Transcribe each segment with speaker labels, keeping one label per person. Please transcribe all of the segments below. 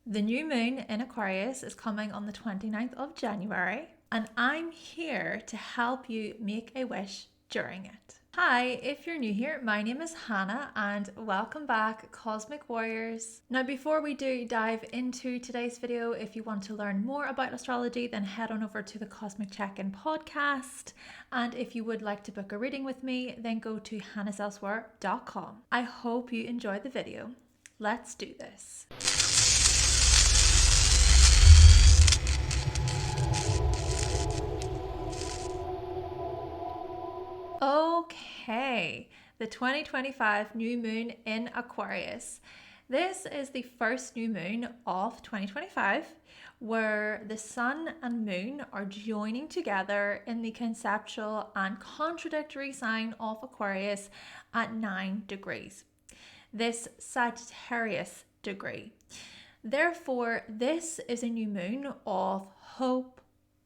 Speaker 1: The new moon in Aquarius is coming on the 29th of January, and I'm here to help you make a wish during it. Hi, if you're new here, my name is Hannah and welcome back, Cosmic Warriors. Now, before we do dive into today's video, if you want to learn more about astrology, then head on over to the Cosmic Check-In podcast. And if you would like to book a reading with me, then go to hannahselsewhere.com. I hope you enjoy the video. Let's do this. Okay, the 2025 new moon in Aquarius. This is the first new moon of 2025 where the sun and moon are joining together in the conceptual and contradictory sign of Aquarius at 9 degrees. This Sagittarius degree. Therefore, this is a new moon of hope,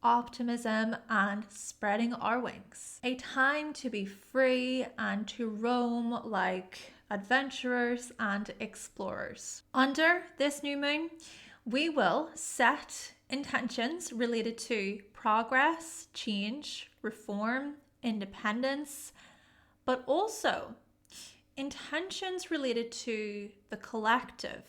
Speaker 1: optimism, and spreading our wings. A time to be free and to roam like adventurers and explorers. Under this new moon, we will set intentions related to progress, change, reform, independence, but also intentions related to the collective,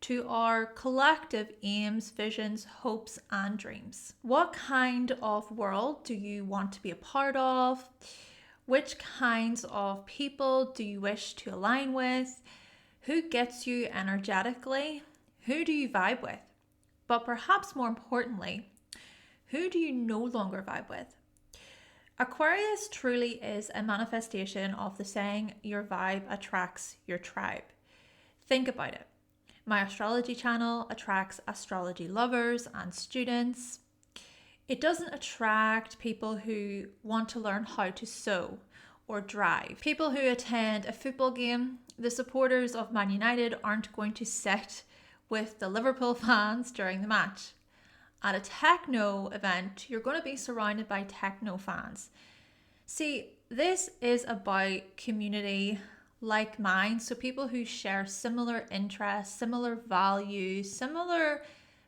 Speaker 1: to our collective aims, visions, hopes, and dreams. What kind of world do you want to be a part of? Which kinds of people do you wish to align with? Who gets you energetically? Who do you vibe with? But perhaps more importantly, who do you no longer vibe with? Aquarius truly is a manifestation of the saying, your vibe attracts your tribe. Think about it. My astrology channel attracts astrology lovers and students. It doesn't attract people who want to learn how to sew or drive. People who attend a football game, the supporters of Man United aren't going to sit with the Liverpool fans during the match. At a techno event, you're going to be surrounded by techno fans. See, this is about community like mine, so people who share similar interests, similar values, similar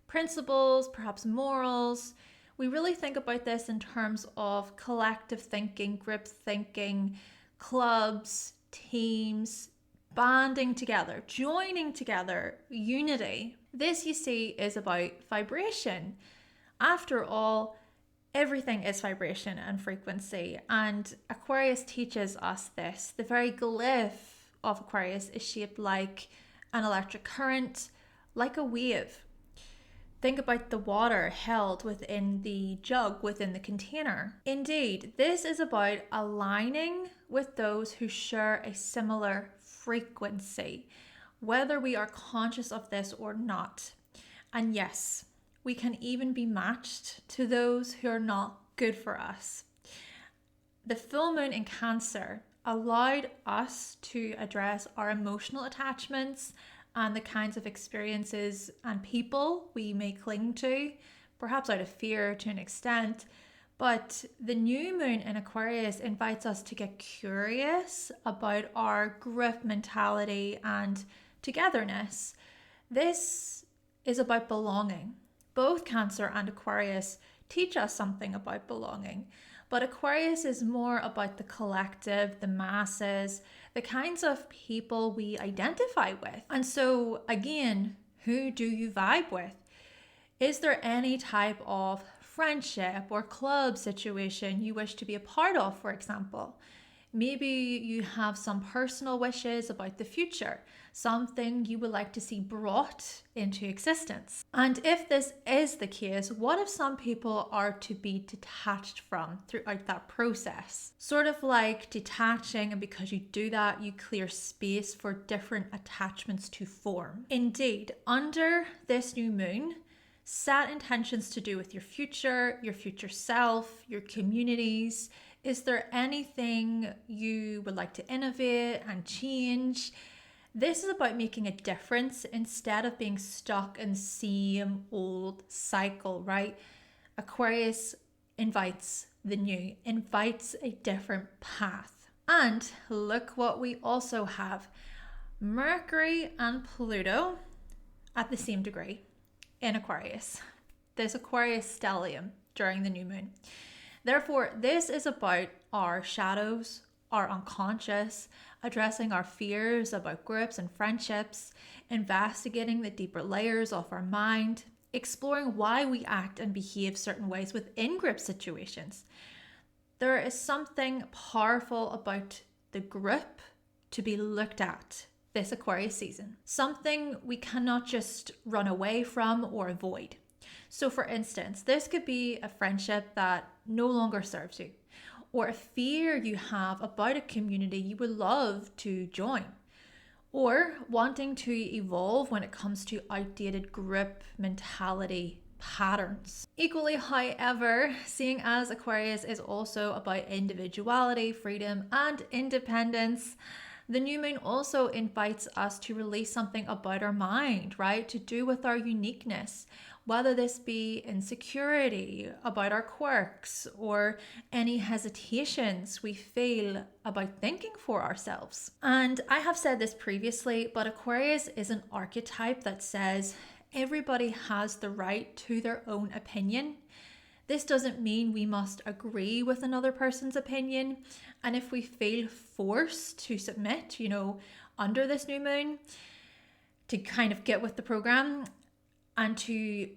Speaker 1: principles, perhaps morals. We really think about this in terms of collective thinking, group thinking, clubs, teams, banding together, joining together, unity. This, you see, is about vibration. After all, everything is vibration and frequency, and Aquarius teaches us this. The very glyph of Aquarius is shaped like an electric current, like a wave. Think about the water held within the jug, within the container. Indeed, this is about aligning with those who share a similar frequency, whether we are conscious of this or not. And yes, we can even be matched to those who are not good for us. The full moon in Cancer allowed us to address our emotional attachments and the kinds of experiences and people we may cling to, perhaps out of fear to an extent. But the new moon in Aquarius invites us to get curious about our group mentality and togetherness. This is about belonging. Both Cancer and Aquarius teach us something about belonging, but Aquarius is more about the collective, the masses, the kinds of people we identify with. And so again, who do you vibe with? Is there any type of friendship or club situation you wish to be a part of, for example? Maybe you have some personal wishes about the future, something you would like to see brought into existence. And if this is the case, what if some people are to be detached from throughout that process? Sort of like detaching, and because you do that, you clear space for different attachments to form. Indeed, under this new moon, set intentions to do with your future self, your communities. Is there anything you would like to innovate and change? This is about making a difference instead of being stuck in the same old cycle, right? Aquarius invites the new, invites a different path. And look what we also have. Mercury and Pluto at the same degree. in Aquarius, this Aquarius stellium during the new moon. Therefore, this is about our shadows, our unconscious, addressing our fears about groups and friendships, investigating the deeper layers of our mind, exploring why we act and behave certain ways within group situations. There is something powerful about the group to be looked at this Aquarius season, something we cannot just run away from or avoid. So for instance, this could be a friendship that no longer serves you, or a fear you have about a community you would love to join, or wanting to evolve when it comes to outdated group mentality patterns. Equally, however, seeing as Aquarius is also about individuality, freedom, and independence, the new moon also invites us to release something about our mind, right? To do with our uniqueness, whether this be insecurity about our quirks or any hesitations we feel about thinking for ourselves. And I have said this previously, but Aquarius is an archetype that says everybody has the right to their own opinion. This doesn't mean we must agree with another person's opinion. And if we feel forced to submit, under this new moon, to kind of get with the program and to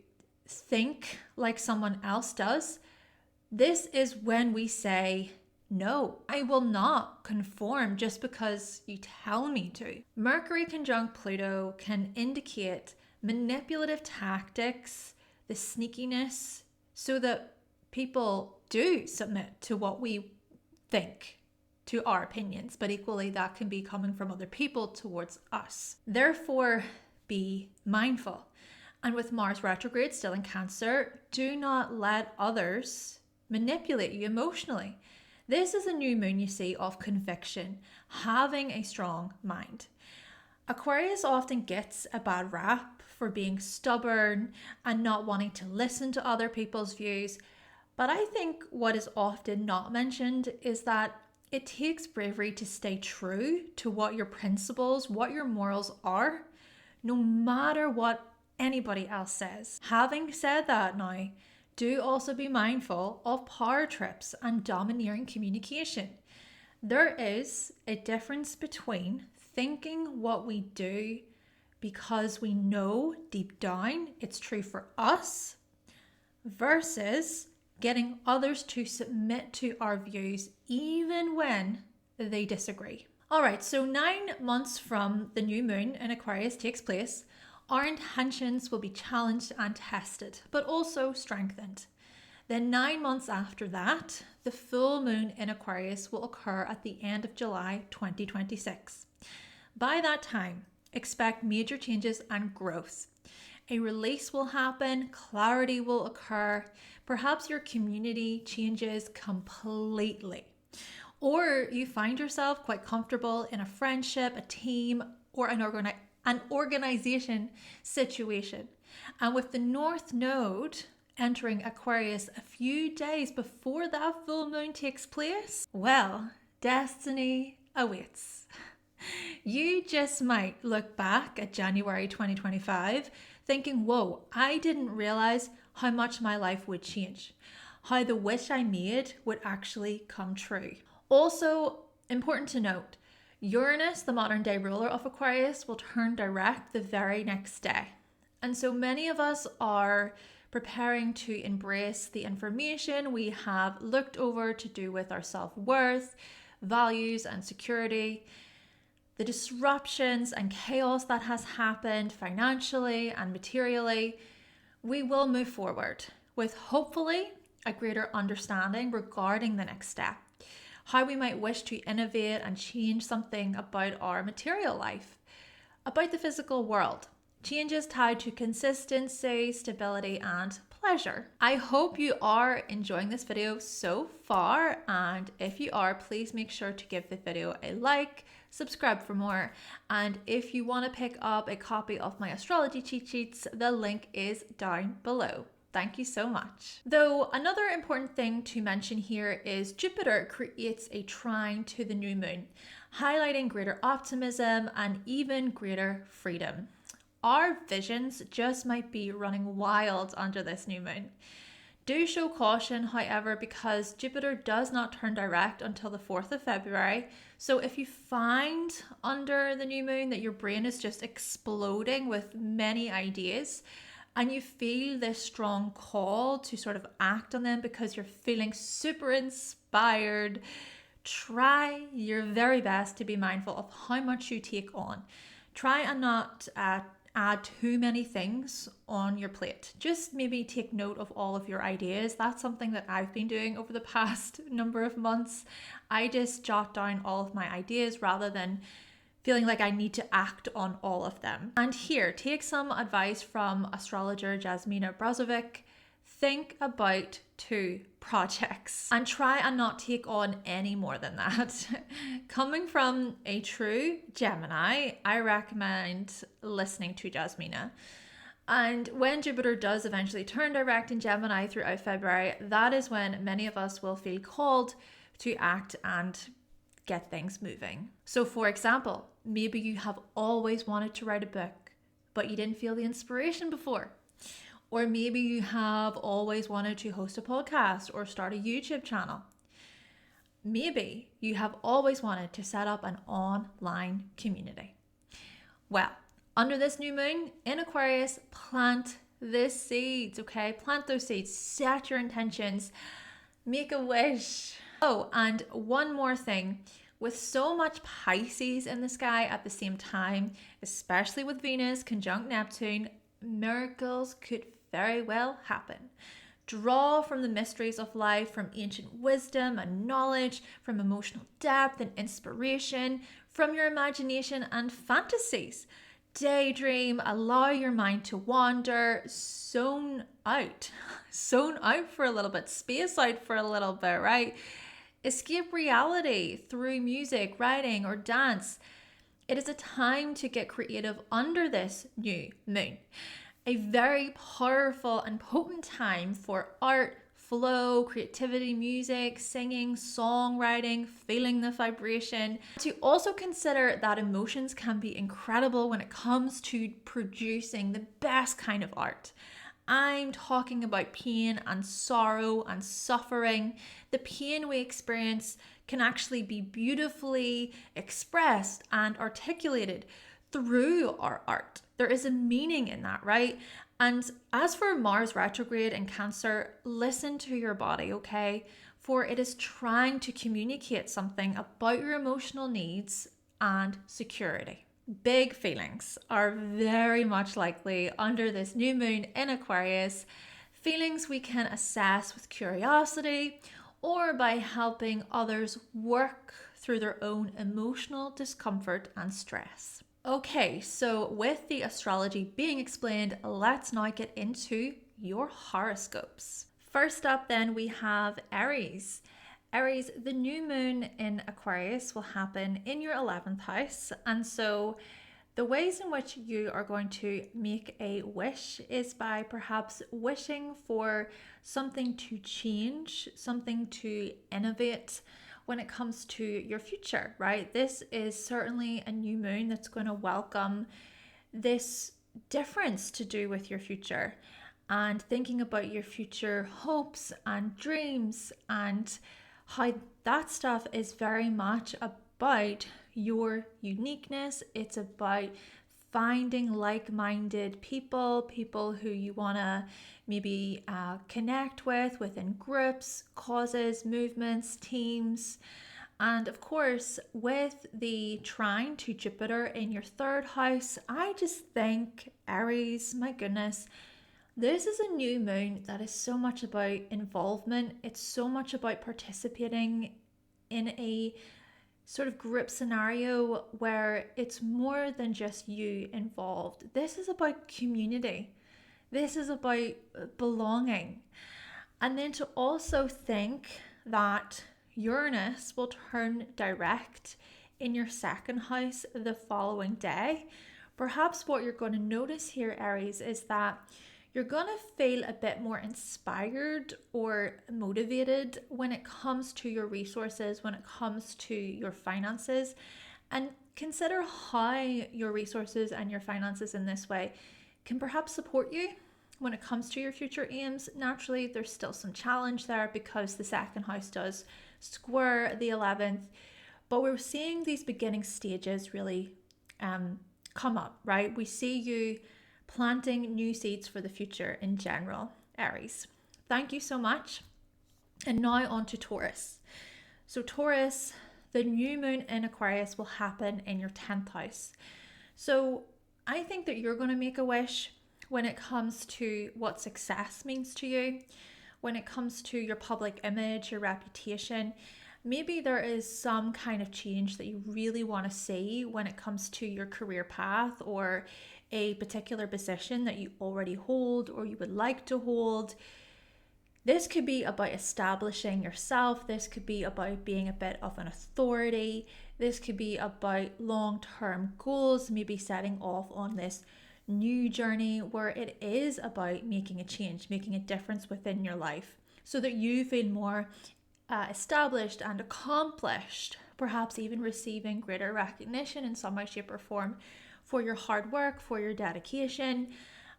Speaker 1: think like someone else does, this is when we say, no, I will not conform just because you tell me to. Mercury conjunct Pluto can indicate manipulative tactics, the sneakiness, so that people do submit to what we think, to our opinions, but equally that can be coming from other people towards us. Therefore, be mindful. And with Mars retrograde still in Cancer, do not let others manipulate you emotionally. This is a new moon, you see, of conviction, having a strong mind. Aquarius often gets a bad rap for being stubborn and not wanting to listen to other people's views. But I think what is often not mentioned is that it takes bravery to stay true to what your principles, what your morals are, no matter what anybody else says. Having said that now, do also be mindful of power trips and domineering communication. There is a difference between thinking what we do because we know deep down it's true for us versus getting others to submit to our views even when they disagree. All right, so 9 months from the new moon in Aquarius takes place, our intentions will be challenged and tested, but also strengthened. Then 9 months after that, the full moon in Aquarius will occur at the end of July 2026. By that time, expect major changes and growth. A release will happen, clarity will occur, perhaps your community changes completely. Or you find yourself quite comfortable in a friendship, a team, or an organization situation. And with the North Node entering Aquarius a few days before that full moon takes place, well, destiny awaits. You just might look back at January 2025 thinking, whoa, I didn't realize how much my life would change, how the wish I made would actually come true. Also, important to note, Uranus, the modern day ruler of Aquarius, will turn direct the very next day. And so many of us are preparing to embrace the information we have looked over to do with our self-worth, values, and security. The disruptions and chaos that has happened financially and materially, we will move forward with hopefully a greater understanding regarding the next step, how we might wish to innovate and change something about our material life, about the physical world, changes tied to consistency, stability, and pleasure. I hope you are enjoying this video so far, and if you are, please make sure to give the video a like, subscribe for more, and if you want to pick up a copy of my astrology cheat sheets, the link is down below. Thank you so much. Though another important thing to mention here is Jupiter creates a trine to the new moon, highlighting greater optimism and even greater freedom. our visions just might be running wild under this new moon. Do show caution, however, because Jupiter does not turn direct until the 4th of February. So if you find under the new moon that your brain is just exploding with many ideas and you feel this strong call to sort of act on them because you're feeling super inspired, try your very best to be mindful of how much you take on. Try and not add too many things on your plate. Just maybe take note of all of your ideas. That's something that I've been doing over the past number of months. I just jot down all of my ideas rather than feeling like I need to act on all of them. And here, take some advice from astrologer Jasmina Brazovic. Think about 2 projects and try and not take on any more than that. Coming from a true Gemini, I recommend listening to Jasmina. And when Jupiter does eventually turn direct in Gemini throughout February, that is when many of us will feel called to act and get things moving. So for example, maybe you have always wanted to write a book, but you didn't feel the inspiration before. Or maybe you have always wanted to host a podcast or start a YouTube channel. Maybe you have always wanted to set up an online community. Well, under this new moon in Aquarius, plant the seeds, okay? Plant those seeds, set your intentions, make a wish. Oh, and one more thing. With so much Pisces in the sky at the same time, especially with Venus conjunct Neptune, miracles could very well happen. Draw from the mysteries of life, from ancient wisdom and knowledge, from emotional depth and inspiration, from your imagination and fantasies. Daydream, allow your mind to wander, zone out for a little bit, space out for a little bit, right? Escape reality through music, writing, or dance. It is a time to get creative under this new moon. A very powerful and potent time for art, flow, creativity, music, singing, songwriting, feeling the vibration. To also consider that emotions can be incredible when it comes to producing the best kind of art. I'm talking about pain and sorrow and suffering. The pain we experience can actually be beautifully expressed and articulated through our art. There is a meaning in that, right? And as for Mars retrograde in Cancer, listen to your body, okay? For it is trying to communicate something about your emotional needs and security. Big feelings are very much likely under this new moon in Aquarius. Feelings we can assess with curiosity or by helping others work through their own emotional discomfort and stress. Okay, so with the astrology being explained, let's now get into your horoscopes. First up then we have Aries. Aries, the new moon in Aquarius will happen in your 11th house. And so the ways in which you are going to make a wish is by perhaps wishing for something to change, something to innovate when it comes to your future, right? This is certainly a new moon that's going to welcome this difference to do with your future and thinking about your future hopes and dreams and how that stuff is very much about your uniqueness. It's about finding like-minded people who you want to maybe connect with within groups, causes, movements, teams. And of course, with the trine to Jupiter in your 3rd house, I just think, Aries, my goodness, this is a new moon that is so much about involvement. It's so much about participating in a sort of group scenario where it's more than just you involved. This is about community. This is about belonging. And then to also think that Uranus will turn direct in your 2nd house the following day. Perhaps what you're going to notice here, Aries, is that you're going to feel a bit more inspired or motivated when it comes to your resources, when it comes to your finances. And consider how your resources and your finances in this way can perhaps support you when it comes to your future aims. Naturally, there's still some challenge there because the second house does square the 11th, but we're seeing these beginning stages really come up, right? We see you planting new seeds for the future in general, Aries. Thank you so much. And now on to Taurus. So Taurus, the new moon in Aquarius will happen in your 10th house. So I think that you're going to make a wish when it comes to what success means to you, when it comes to your public image, your reputation. Maybe there is some kind of change that you really want to see when it comes to your career path or a particular position that you already hold or you would like to hold. This could be about establishing yourself. This could be about being a bit of an authority. This could be about long-term goals, maybe setting off on this new journey where it is about making a change, making a difference within your life so that you feel more established and accomplished, perhaps even receiving greater recognition in some way, shape, or form for your hard work, for your dedication.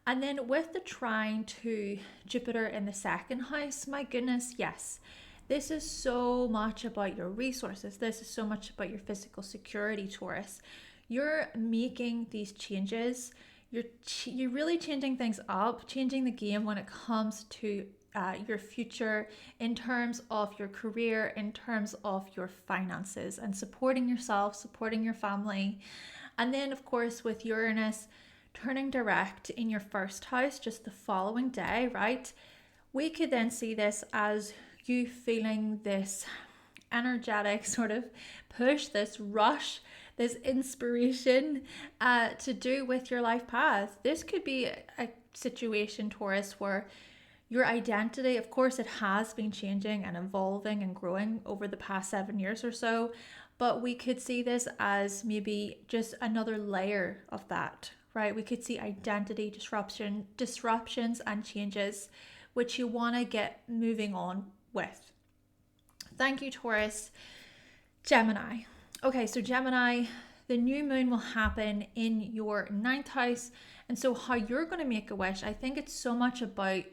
Speaker 1: And then with the trine to Jupiter in the second house, my goodness, yes, this is so much about your resources. This is so much about your physical security, Taurus. You're making these changes. You're really changing things up, changing the game when it comes to your future in terms of your career, in terms of your finances, and supporting yourself, supporting your family. And then, of course, with Uranus turning direct in your first house just the following day, right? We could then see this as you feeling this energetic sort of push, this rush, this inspiration to do with your life path. This could be a situation, Taurus, where your identity, of course, it has been changing and evolving and growing over the past 7 years or so, but we could see this as maybe just another layer of that, right? We could see identity disruptions and changes, which you want to get moving on with. Thank you, Taurus. Gemini. Okay, so Gemini, the new moon will happen in your 9th house. And so how you're going to make a wish, I think it's so much about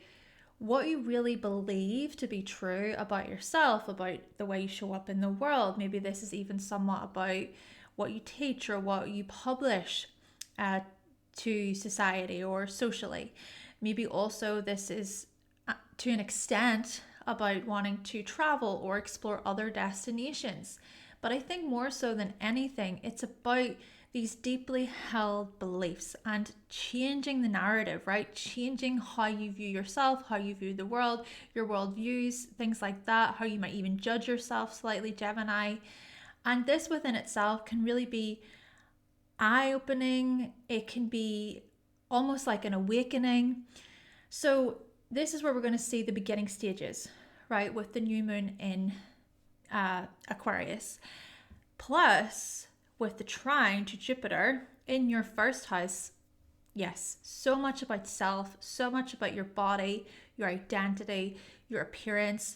Speaker 1: what you really believe to be true about yourself, about the way you show up in the world. Maybe this is even somewhat about what you teach or what you publish to society or socially. Maybe also this is to an extent about wanting to travel or explore other destinations. But I think more so than anything, it's about these deeply held beliefs and changing the narrative, right? Changing how you view yourself, how you view the world, your worldviews, things like that, how you might even judge yourself slightly, Gemini. And this within itself can really be eye-opening. It can be almost like an awakening. So this is where we're going to see the beginning stages, right? With the new moon in Aquarius. Plus, with the trine to Jupiter in your first house, yes, so much about self, so much about your body, your identity, your appearance.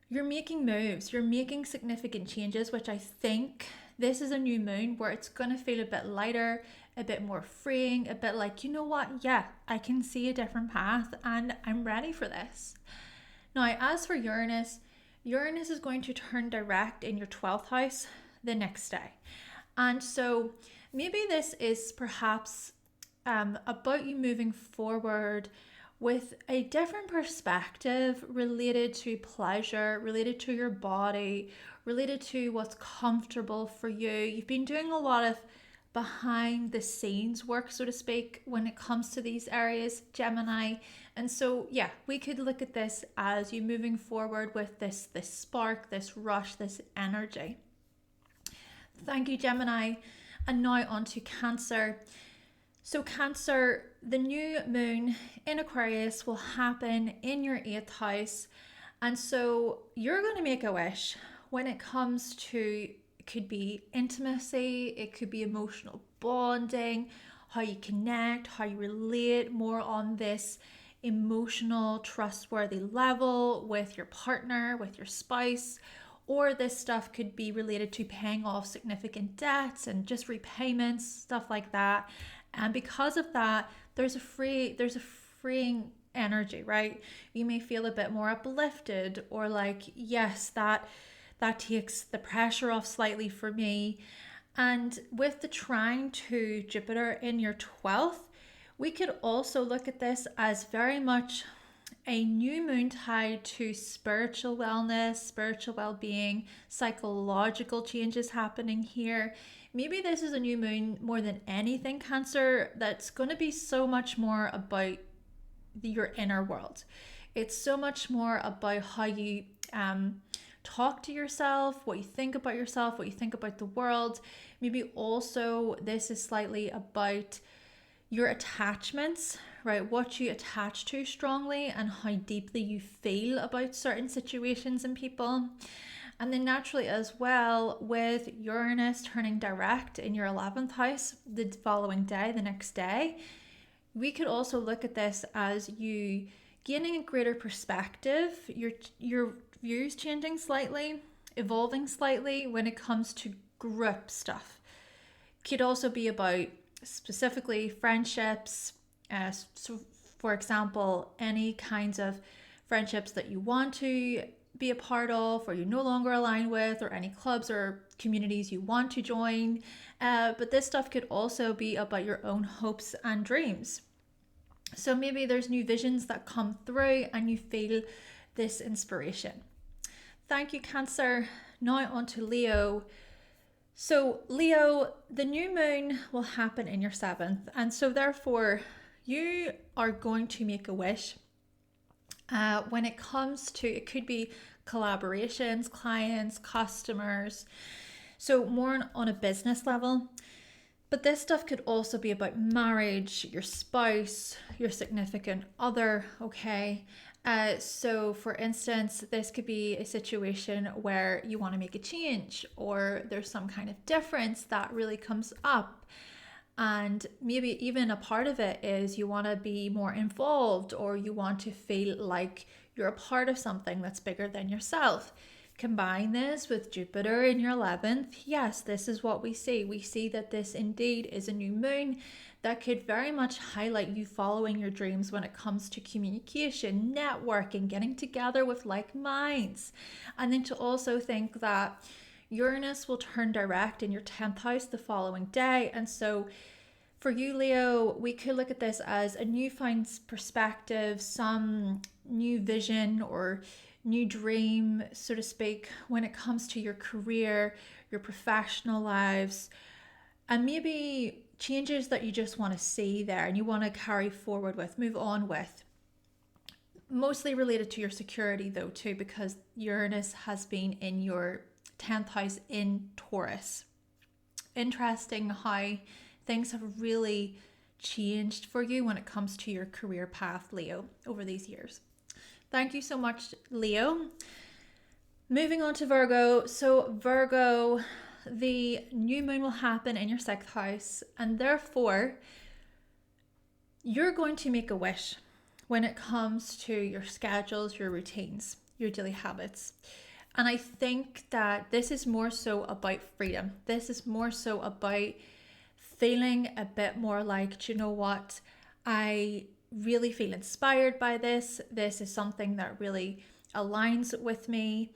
Speaker 1: You're making moves, you're making significant changes, which I think this is a new moon where it's going to feel a bit lighter, a bit more freeing, a bit like, you know what? Yeah, I can see a different path and I'm ready for this. Now, as for Uranus, Uranus is going to turn direct in your 12th house the next day. And so maybe this is perhaps about you moving forward with a different perspective related to pleasure, related to your body, related to what's comfortable for you. You've been doing a lot of behind the scenes work, so to speak, when it comes to these areas, Gemini. And so, yeah, we could look at this as you moving forward with this spark, this rush, this energy. Thank you, Gemini. And now on to Cancer. So Cancer, the new moon in Aquarius will happen in your 8th house. And so you're going to make a wish when it comes to, it could be intimacy, it could be emotional bonding, how you connect, how you relate more on this emotional, trustworthy level with your partner, with your spouse, or this stuff could be related to paying off significant debts and just repayments, stuff like that. And because of that, there's a freeing energy, right? You may feel a bit more uplifted, or like, yes, that takes the pressure off slightly for me. And with the trine to Jupiter in your 12th, we could also look at this as very much a new moon tied to spiritual wellness, spiritual well-being, psychological changes happening here. Maybe this is a new moon more than anything, Cancer, that's going to be so much more about your inner world. It's so much more about how you talk to yourself, what you think about yourself, what you think about the world. Maybe also this is slightly about your attachments, right? What you attach to strongly and how deeply you feel about certain situations and people. And then naturally as well, with Uranus turning direct in your 11th house the following day, the next day, we could also look at this as you gaining a greater perspective, your views changing slightly, evolving slightly when it comes to group stuff. Could also be about specifically friendships. So for example, any kinds of friendships that you want to be a part of or you no longer align with, or any clubs or communities you want to join. But this stuff could also be about your own hopes and dreams. So maybe there's new visions that come through and you feel this inspiration. Thank you, Cancer. Now on to Leo. So Leo, the new moon will happen in your 7th, and so therefore you are going to make a wish. When it comes to, it could be collaborations, clients, customers, so more on a business level. But this stuff could also be about marriage, your spouse, your significant other, okay? So for instance, this could be a situation where you want to make a change, or there's some kind of difference that really comes up. And maybe even a part of it is you want to be more involved, or you want to feel like you're a part of something that's bigger than yourself. Combine this with Jupiter in your 11th. Yes, this is what we see. We see that this indeed is a new moon that could very much highlight you following your dreams when it comes to communication, networking, getting together with like minds. And then to also think that Uranus will turn direct in your 10th house the following day. And so for you, Leo, we could look at this as a newfound perspective, some new vision or new dream, so to speak, when it comes to your career, your professional lives, and maybe changes that you just want to see there and you want to carry forward with, move on with. Mostly related to your security though too, because Uranus has been in your 10th house in Taurus. Interesting how things have really changed for you when it comes to your career path, Leo, over these years. Thank you so much, Leo. Moving on to Virgo. So Virgo, the new moon will happen in your 6th house, and therefore you're going to make a wish when it comes to your schedules, your routines, your daily habits. And I think that this is more so about freedom. This is more so about feeling a bit more like, do you know what? I really feel inspired by this. This is something that really aligns with me.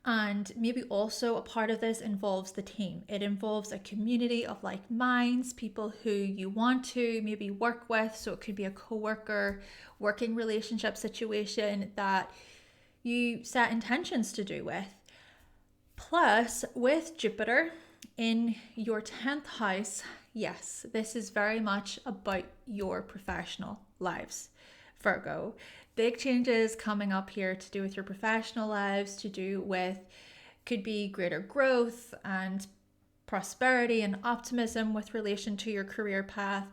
Speaker 1: And maybe also a part of this involves the team. It involves a community of like minds, people who you want to maybe work with. So it could be a co-worker, working relationship situation that you set intentions to do with. Plus, with Jupiter in your 10th house, yes, this is very much about your professional lives, Virgo. Big changes coming up here to do with your professional lives, to do with, could be greater growth and prosperity and optimism with relation to your career path.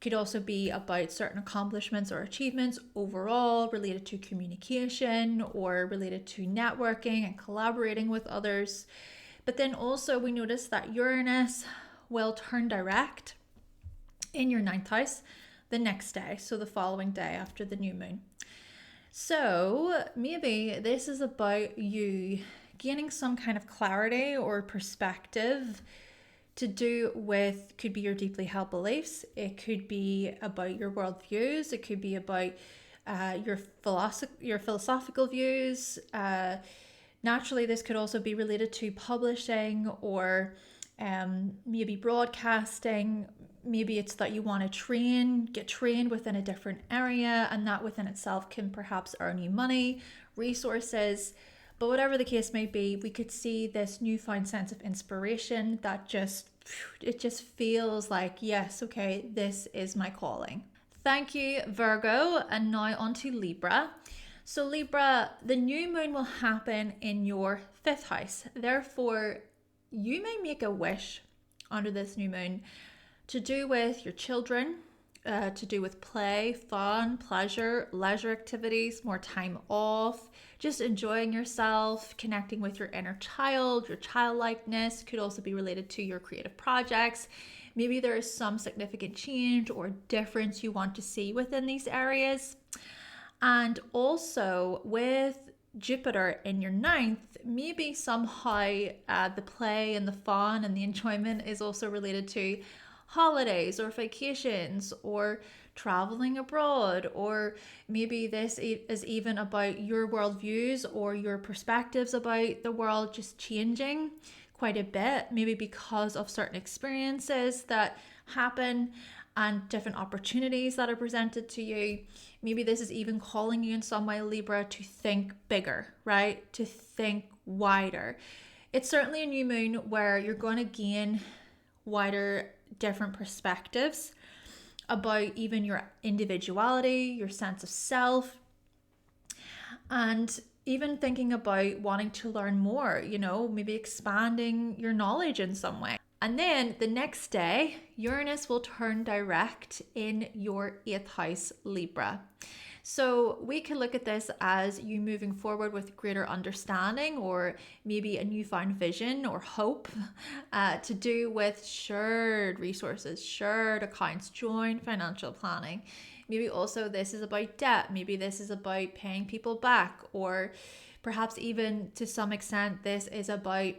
Speaker 1: Could also be about certain accomplishments or achievements overall related to communication or related to networking and collaborating with others. But then also we notice that Uranus will turn direct in your 9th house the next day, so the following day after the new moon. So maybe this is about you gaining some kind of clarity or perspective to do with, could be your deeply held beliefs. It could be about your worldviews. It could be about your philosophical views. Naturally, this could also be related to publishing or maybe broadcasting. Maybe it's that you want to get trained within a different area, and that within itself can perhaps earn you money, resources. But whatever the case may be, we could see this newfound sense of inspiration that just feels like, yes, okay, this is my calling. Thank you, Virgo. And now on to Libra. So Libra, the new moon will happen in your 5th house. Therefore, you may make a wish under this new moon to do with your children, to do with play, fun, pleasure, leisure activities, more time off, just enjoying yourself, connecting with your inner child, your childlikeness. Could also be related to your creative projects. Maybe there is some significant change or difference you want to see within these areas. And also with Jupiter in your 9th, maybe somehow the play and the fun and the enjoyment is also related to holidays or vacations or traveling abroad, or maybe this is even about your worldviews or your perspectives about the world just changing quite a bit, maybe because of certain experiences that happen and different opportunities that are presented to you. Maybe this is even calling you in some way, Libra, to think bigger, right? To think wider. It's certainly a new moon where you're going to gain wider, different perspectives about even your individuality, your sense of self, and even thinking about wanting to learn more, maybe expanding your knowledge in some way. And then the next day, Uranus will turn direct in your 8th house, Libra. So we can look at this as you moving forward with greater understanding, or maybe a newfound vision or hope to do with shared resources, shared accounts, joint financial planning. Maybe also this is about debt. Maybe this is about paying people back, or perhaps even to some extent this is about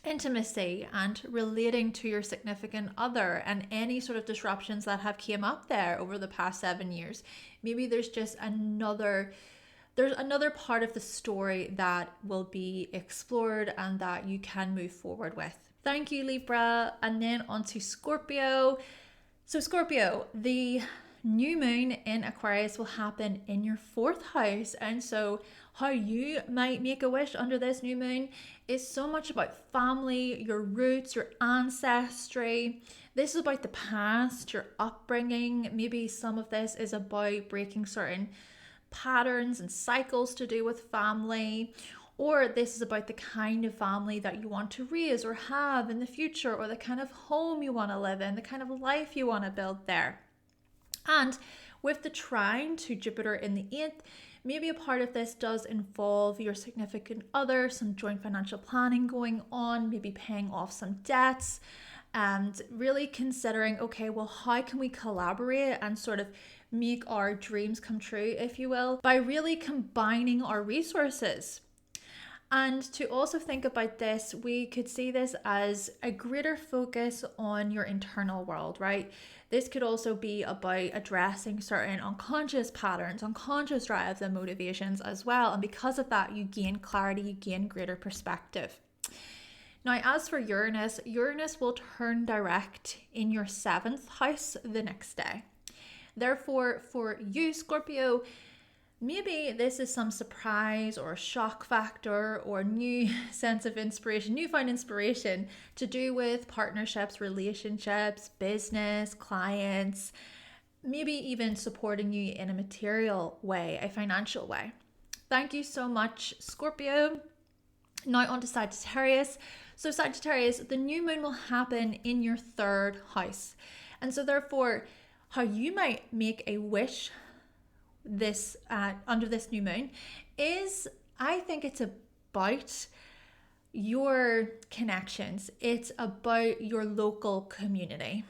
Speaker 1: intimacy and relating to your significant other and any sort of disruptions that have came up there over the past 7 years. Maybe there's just another part of the story that will be explored and that you can move forward with. Thank you, Libra. And then on to Scorpio. So Scorpio, the new moon in Aquarius will happen in your 4th house. And so how you might make a wish under this new moon is so much about family, your roots, your ancestry. This is about the past, your upbringing. Maybe some of this is about breaking certain patterns and cycles to do with family. Or this is about the kind of family that you want to raise or have in the future, or the kind of home you want to live in, the kind of life you want to build there. And with the trine to Jupiter in the 8th, maybe a part of this does involve your significant other, some joint financial planning going on, maybe paying off some debts, and really considering, okay, well, how can we collaborate and sort of make our dreams come true, if you will, by really combining our resources. And to also think about this, we could see this as a greater focus on your internal world, right? This could also be about addressing certain unconscious patterns, unconscious drives and motivations as well. And because of that, you gain clarity, you gain greater perspective. Now, as for Uranus, Uranus will turn direct in your 7th house the next day. Therefore, for you, Scorpio, maybe this is some surprise or shock factor or new sense of inspiration, newfound inspiration to do with partnerships, relationships, business, clients, maybe even supporting you in a material way, a financial way. Thank you so much, Scorpio. Now on to Sagittarius. So Sagittarius, the new moon will happen in your 3rd house. And so therefore, how you might make a wish this under this new moon is, I think it's about your connections. It's about your local community.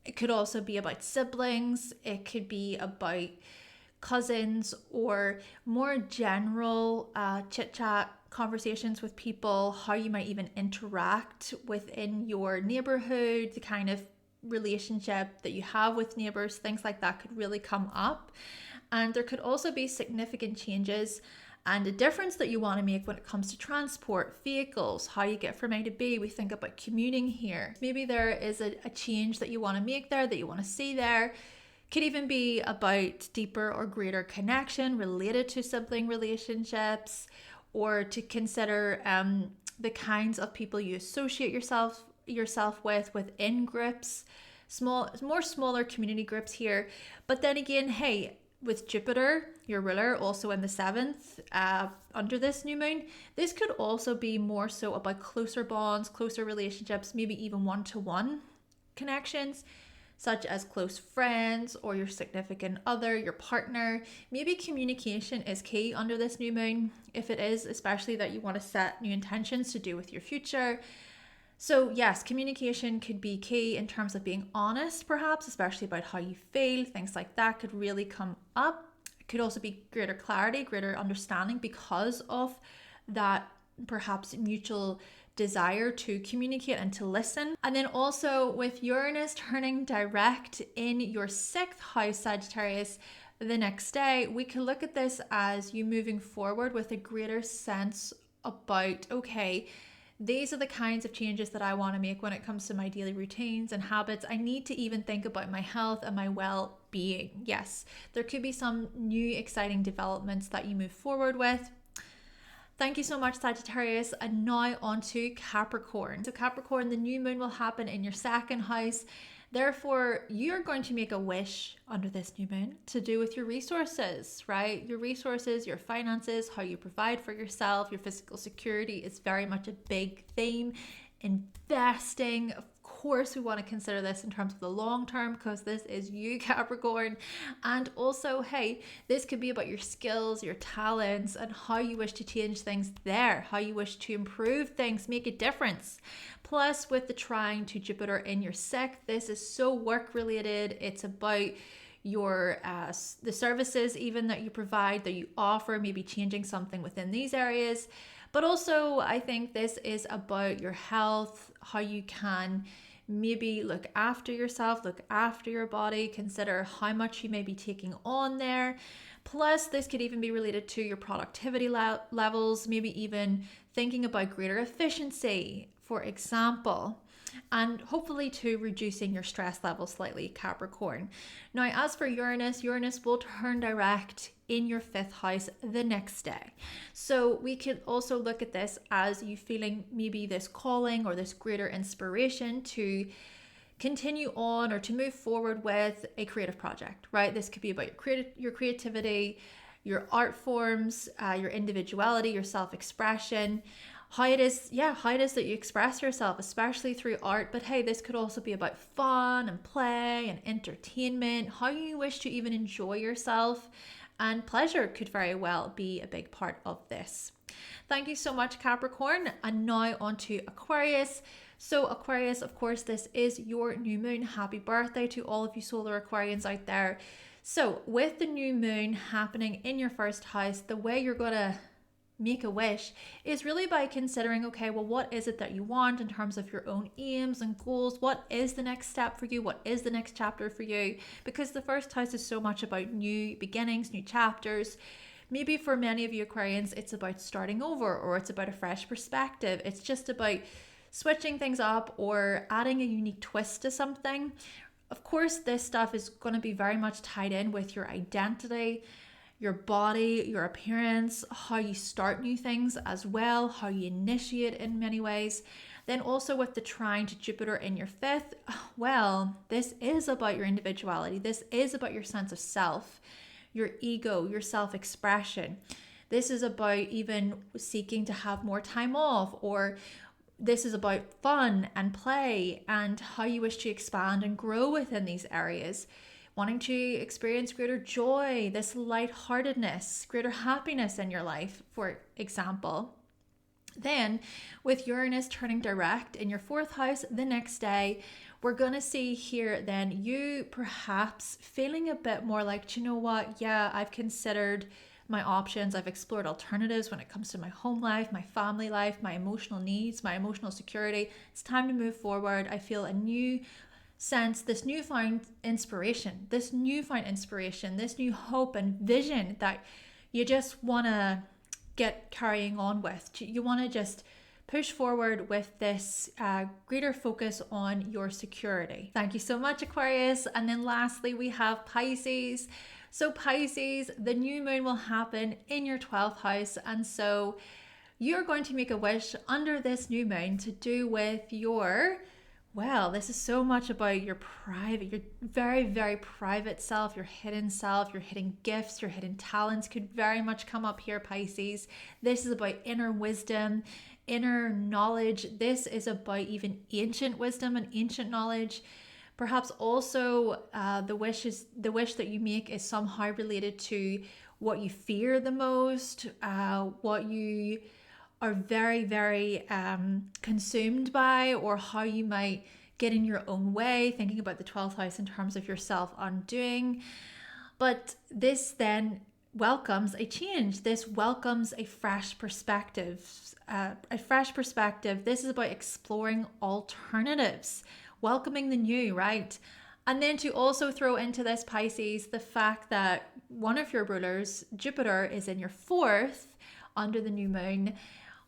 Speaker 1: It could also be about siblings. It could be about cousins or more general chit chat conversations with people, how you might even interact within your neighborhood, the kind of relationship that you have with neighbors, things like that could really come up. And there could also be significant changes and a difference that you want to make when it comes to transport, vehicles, how you get from A to B. We think about commuting here. Maybe there is a change that you want to make there, that you want to see there. Could even be about deeper or greater connection related to sibling relationships, or to consider the kinds of people you associate yourself with within groups, smaller community groups here. But then again, hey, with Jupiter, your ruler, also in the 7th, under this new moon, this could also be more so about closer bonds, closer relationships, maybe even one-to-one connections, such as close friends or your significant other, your partner. Maybe communication is key under this new moon, if it is, especially that you want to set new intentions to do with your future. So yes, communication could be key in terms of being honest, perhaps, especially about how you feel. Things like that could really come up. It could also be greater clarity, greater understanding because of that perhaps mutual desire to communicate and to listen. And then also with Uranus turning direct in your 6th house, Sagittarius, the next day, we can look at this as you moving forward with a greater sense about, okay, these are the kinds of changes that I want to make when it comes to my daily routines and habits. I need to even think about my health and my well-being. Yes, there could be some new exciting developments that you move forward with. Thank you so much, Sagittarius. And now on to Capricorn. So Capricorn, the new moon will happen in your 2nd house. Therefore, you're going to make a wish under this new moon to do with your resources, right? Your resources, your finances, how you provide for yourself, your physical security is very much a big theme. Investing, of course, we want to consider this in terms of the long term because this is you, Capricorn. And also, hey, this could be about your skills, your talents, and how you wish to change things there, how you wish to improve things, make a difference. Plus, with the trine to Jupiter in your 6th, this is so work related. It's about your the services even that you provide, that you offer, maybe changing something within these areas. But also, I think this is about your health, how you can maybe look after yourself, look after your body, consider how much you may be taking on there. Plus, this could even be related to your productivity levels, maybe even thinking about greater efficiency, for example, and hopefully to reducing your stress level slightly, Capricorn. Now, as for Uranus, Uranus will turn direct in your 5th house the next day. So we could also look at this as you feeling maybe this calling or this greater inspiration to continue on or to move forward with a creative project, right? This could be about your creativity, your art forms, your individuality, your self-expression, how it is that you express yourself, especially through art. But hey, this could also be about fun and play and entertainment, how you wish to even enjoy yourself, and pleasure could very well be a big part of this. Thank you so much, Capricorn. And now on to Aquarius. So Aquarius, of course, this is your new moon. Happy birthday to all of you solar Aquarians out there. So with the new moon happening in your 1st house, the way you're going to make a wish is really by considering, okay, well, what is it that you want in terms of your own aims and goals? What is the next step for you? What is the next chapter for you? Because the 1st house is so much about new beginnings, new chapters. Maybe for many of you Aquarians, it's about starting over, or it's about a fresh perspective. It's just about switching things up or adding a unique twist to something. Of course, this stuff is going to be very much tied in with your identity, your body, your appearance, how you start new things as well, how you initiate in many ways. Then also with the trine to Jupiter in your 5th, well, this is about your individuality. This is about your sense of self, your ego, your self-expression. This is about even seeking to have more time off, or this is about fun and play and how you wish to expand and grow within these areas. Wanting to experience greater joy, this lightheartedness, greater happiness in your life, for example. Then with Uranus turning direct in your 4th house the next day, we're going to see here then you perhaps feeling a bit more like, do you know what? Yeah, I've considered my options. I've explored alternatives when it comes to my home life, my family life, my emotional needs, my emotional security. It's time to move forward. I feel a new sense, this newfound inspiration, this new hope and vision that you just want to get carrying on with. You want to just push forward with this greater focus on your security. Thank you so much, Aquarius. And then lastly, we have Pisces. So Pisces, the new moon will happen in your 12th house. And so you're going to make a wish under this new moon to do with your, well, this is so much about your private, your very, very private self, your hidden gifts, your hidden talents could very much come up here, Pisces. This is about inner wisdom, inner knowledge. This is about even ancient wisdom and ancient knowledge. Perhaps also the wish that you make is somehow related to what you fear the most, what you are very, very consumed by, or how you might get in your own way, thinking about the 12th house in terms of your self-undoing. But this then welcomes a change. This welcomes a fresh perspective. This is about exploring alternatives, welcoming the new, right? And then to also throw into this, Pisces, the fact that one of your rulers, Jupiter, is in your 4th under the new moon.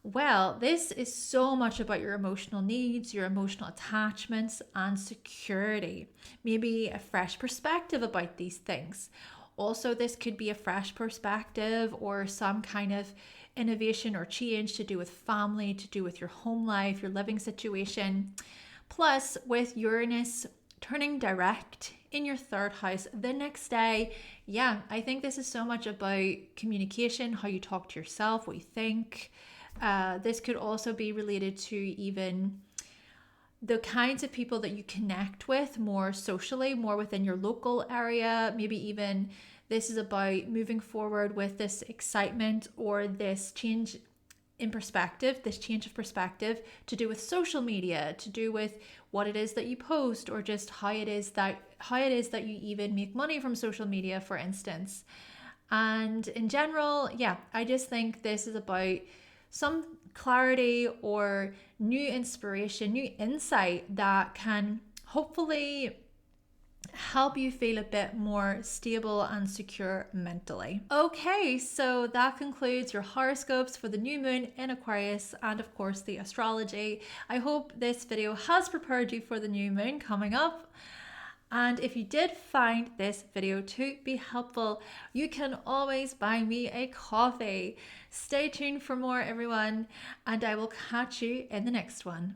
Speaker 1: Well, this is so much about your emotional needs, your emotional attachments, and security. Maybe a fresh perspective about these things. Also, this could be a fresh perspective or some kind of innovation or change to do with family, to do with your home life, your living situation. Plus, with Uranus turning direct in your 3rd house the next day, yeah, I think this is so much about communication, how you talk to yourself, what you think. This could also be related to even the kinds of people that you connect with more socially, more within your local area. Maybe even this is about moving forward with this excitement or this change in perspective, this change of perspective to do with social media, to do with what it is that you post, or just how it is that you even make money from social media, for instance. And in general, yeah, I just think this is about some clarity or new inspiration, new insight that can hopefully help you feel a bit more stable and secure mentally. Okay, so that concludes your horoscopes for the new moon in Aquarius and of course the astrology. I hope this video has prepared you for the new moon coming up. And if you did find this video to be helpful, you can always buy me a coffee. Stay tuned for more, everyone, and I will catch you in the next one.